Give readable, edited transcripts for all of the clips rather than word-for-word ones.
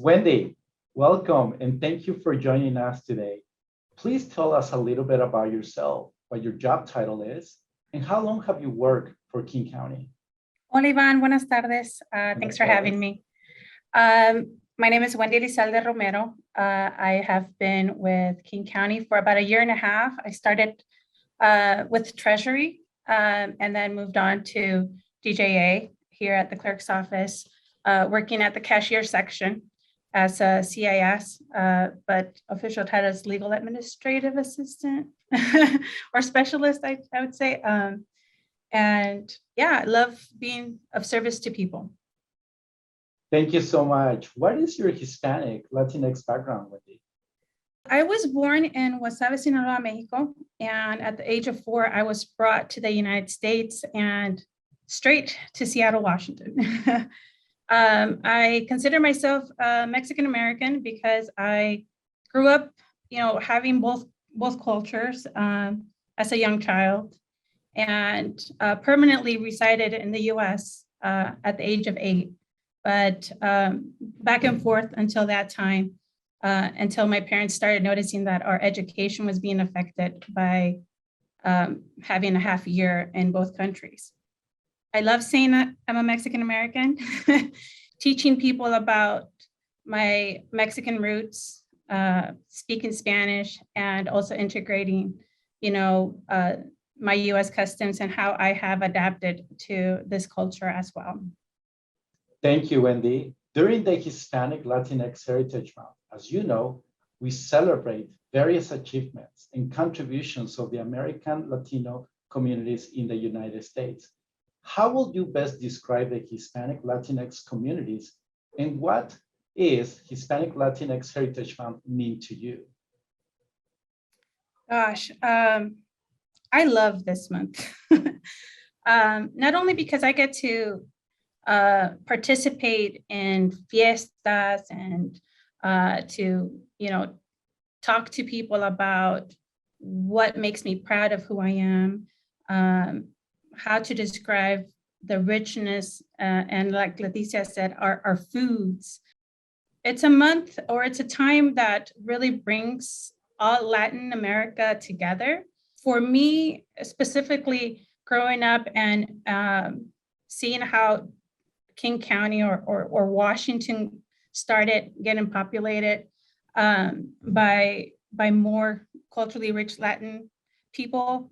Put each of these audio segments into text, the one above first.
Wendy, welcome and thank you for joining us today. Please tell us a little bit about yourself, what your job title is, and how long have you worked for King County? Hola, Iván. Buenas tardes. Thanks for having me. My name is Wendy Elizalde-Romero. I have been with King County for about a year and a half. I started with Treasury and then moved on to DJA here at the clerk's office, working at the cashier section as a CIS, but official title is legal administrative assistant or specialist, I would say. And yeah, I love being of service to people. Thank you so much. What is your Hispanic Latinx background, Wendy? I was born in Guasave, Sinaloa, Mexico. And at the age of 4, I was brought to the United States and straight to Seattle, Washington. I consider myself Mexican American because I grew up, having both cultures as a young child, and permanently resided in the U.S. At the age of 8. But back and forth until that time, until my parents started noticing that our education was being affected by having a half year in both countries. I love saying that I'm a Mexican American, teaching people about my Mexican roots, speaking Spanish, and also integrating, my U.S. customs and how I have adapted to this culture as well. Thank you, Wendy. During the Hispanic Latinx Heritage Month, as you know, we celebrate various achievements and contributions of the American Latino communities in the United States. How will you best describe the Hispanic Latinx communities, and what is Hispanic Latinx Heritage Month mean to you? Gosh, I love this month. Not only because I get to participate in fiestas and to talk to people about what makes me proud of who I am, how to describe the richness, and like Leticia said, our foods. It's a month, or it's a time that really brings all Latin America together. For me, specifically growing up and seeing how King County or Washington started getting populated by more culturally rich Latin people.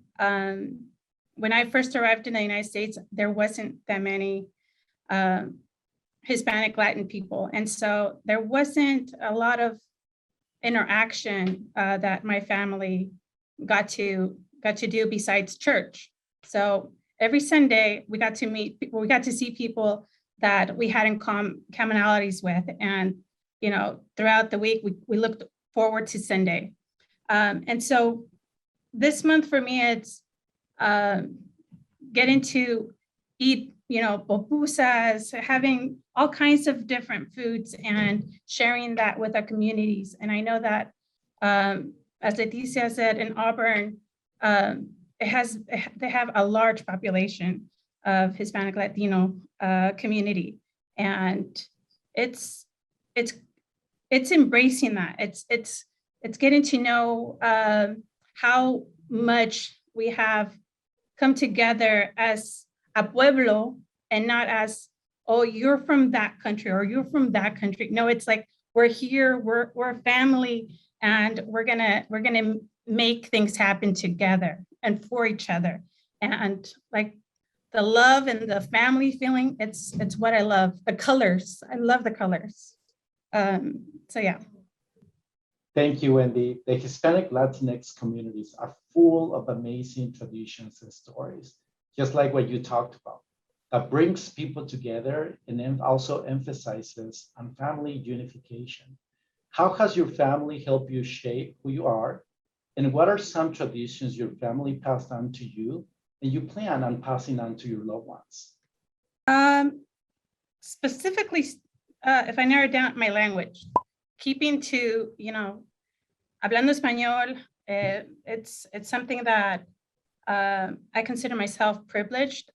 When I first arrived in the United States, there wasn't that many Hispanic Latin people. And so there wasn't a lot of interaction that my family got to do besides church. So every Sunday we got to see people that we had in commonalities with. And, throughout the week, we looked forward to Sunday. And so this month for me, it's getting to eat, pupusas, having all kinds of different foods and sharing that with our communities. And I know that, as Leticia said, in Auburn, they have a large population of Hispanic Latino community, and it's embracing that. It's getting to know how much we have come together as a pueblo, and not as, oh, you're from that country or you're from that country. No, it's like we're here, we're a family, and we're gonna make things happen together and for each other. And like the love and the family feeling, it's what I love. The colors, I love the colors. So yeah. Thank you, Wendy. The Hispanic Latinx communities are full of amazing traditions and stories, just like what you talked about, that brings people together and then also emphasizes on family unification. How has your family helped you shape who you are? And what are some traditions your family passed on to you and you plan on passing on to your loved ones? Specifically, if I narrow down my language, keeping to, hablando español, it's something that I consider myself privileged.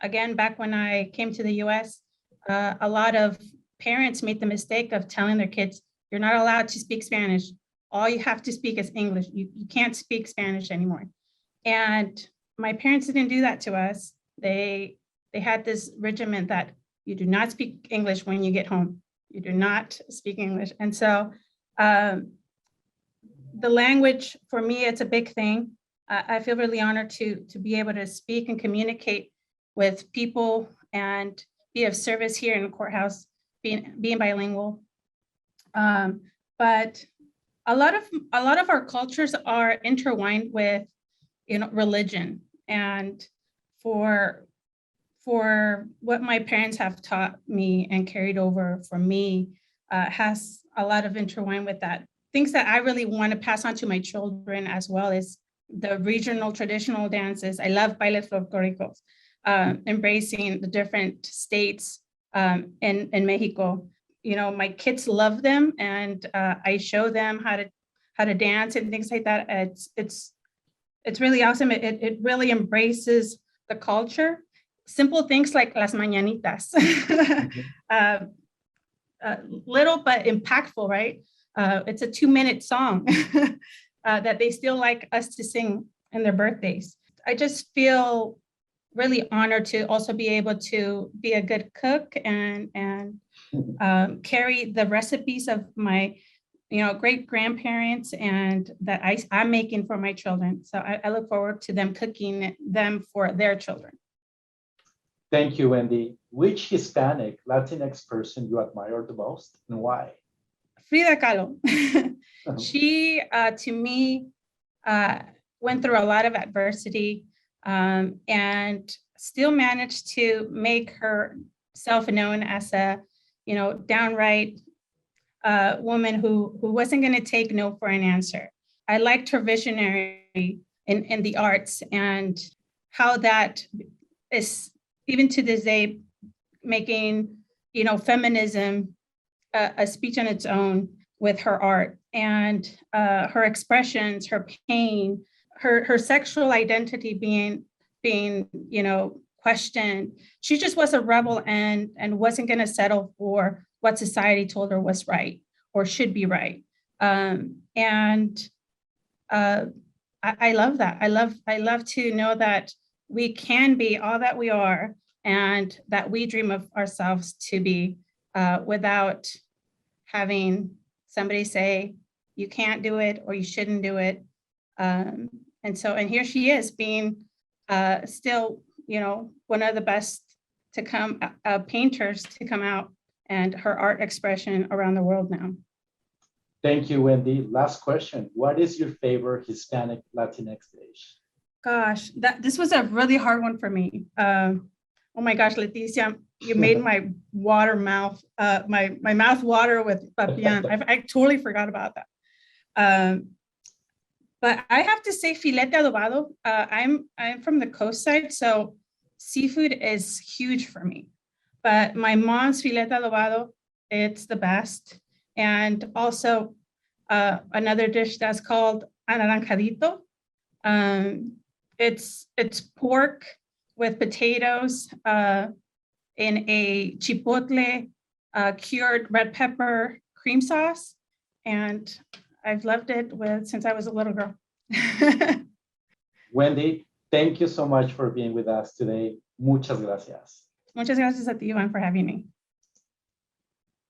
Again, back when I came to the US, a lot of parents made the mistake of telling their kids, you're not allowed to speak Spanish. All you have to speak is English. You can't speak Spanish anymore. And my parents didn't do that to us. They had this regiment that you do not speak English when you get home. You do not speak English. And so the language, for me, it's a big thing. I feel really honored to be able to speak and communicate with people and be of service here in the courthouse, being bilingual. But a lot of our cultures are intertwined with, religion. And for what my parents have taught me and carried over for me, has a lot of intertwined with that. Things that I really want to pass on to my children as well is the regional traditional dances. I love bailes folclóricos, embracing the different states in Mexico. My kids love them, and I show them how to dance and things like that. It's really awesome. It really embraces the culture. Simple things like las mañanitas, little but impactful, right? It's a 2-minute song that they still like us to sing in their birthdays. I just feel really honored to also be able to be a good cook and carry the recipes of my great grandparents and that I'm making for my children. So I look forward to them cooking them for their children. Thank you, Wendy. Which Hispanic Latinx person you admire the most and why? Frida Kahlo. She, to me, went through a lot of adversity and still managed to make herself known as a, downright woman who wasn't going to take no for an answer. I liked her visionary in the arts and how that is, even to this day, making, feminism a speech on its own with her art and her expressions, her pain, her sexual identity being questioned. She just was a rebel and wasn't going to settle for what society told her was right or should be right. I love that. I love to know that we can be all that we are and that we dream of ourselves to be without having somebody say you can't do it or you shouldn't do it. And here she is being still, one of the best to come painters to come out and her art expression around the world now. Thank you, Wendy. Last question. What is your favorite Hispanic Latinx dish? Gosh, this was a really hard one for me. Oh my gosh, Leticia, you made my mouth water with papian. I totally forgot about that. But I have to say filete adobado. I'm from the coast side, so seafood is huge for me. But my mom's filete adobado, it's the best. And also another dish that's called anaranjadito. It's pork with potatoes in a chipotle cured red pepper cream sauce. And I've loved it since I was a little girl. Wendy, thank you so much for being with us today. Muchas gracias. Muchas gracias a ti, Iván, for having me.